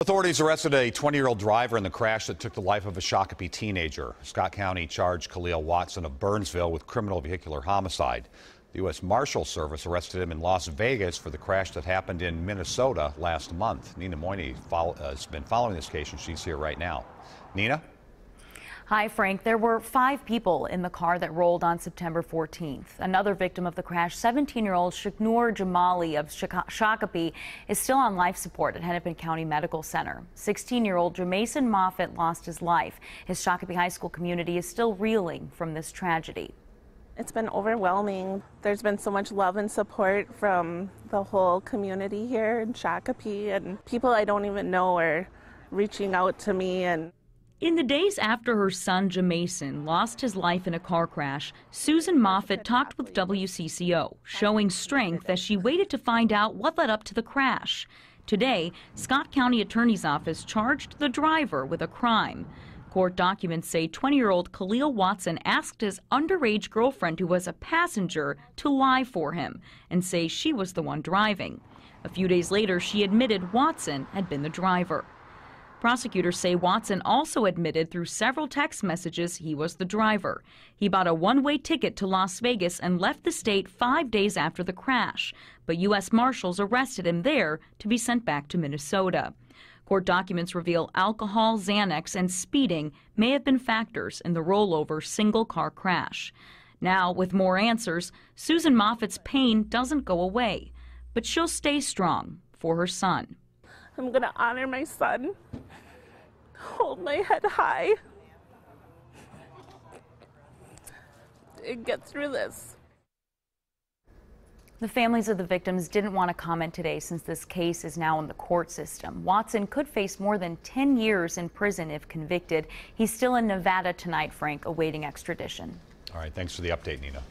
Authorities arrested a 20-year-old driver in the crash that took the life of a Shakopee teenager. Scott County charged Khalil Watson of Burnsville with criminal vehicular homicide. The U.S. Marshal Service arrested him in Las Vegas for the crash that happened in Minnesota last month. Nina Moini has been following this case, and she's here right now. Nina? Hi, Frank. There were 5 people in the car that rolled on September 14th. Another victim of the crash, 17-year-old Shaknoor Jamali of Shakopee, is still on life support at Hennepin County Medical Center. 16-year-old Jamason Moffitt lost his life. His Shakopee High School community is still reeling from this tragedy. It's been overwhelming. There's been so much love and support from the whole community here in Shakopee, and people I don't even know are reaching out to me. And in the days after her son Jamason lost his life in a car crash, Susan Moffitt talked with WCCO, showing strength as she waited to find out what led up to the crash. Today, Scott County Attorney's Office charged the driver with a crime. Court documents say 20-year-old Khalil Watson asked his underage girlfriend, who was a passenger, to lie for him and say she was the one driving. A few days later, she admitted Watson had been the driver. Prosecutors say Watson also admitted through several text messages he was the driver. He bought a one-way ticket to Las Vegas and left the state 5 days after the crash, but U.S. Marshals arrested him there to be sent back to Minnesota. Court documents reveal alcohol, Xanax, and speeding may have been factors in the rollover single-car crash. Now, with more answers, Susan Moffitt's pain doesn't go away, but she'll stay strong for her son. I'm going to honor my son, hold my head high, and get through this. The families of the victims didn't want to comment today since this case is now in the court system. Watson could face more than 10 years in prison if convicted. He's still in Nevada tonight, Frank, awaiting extradition. All right, thanks for the update, Nina.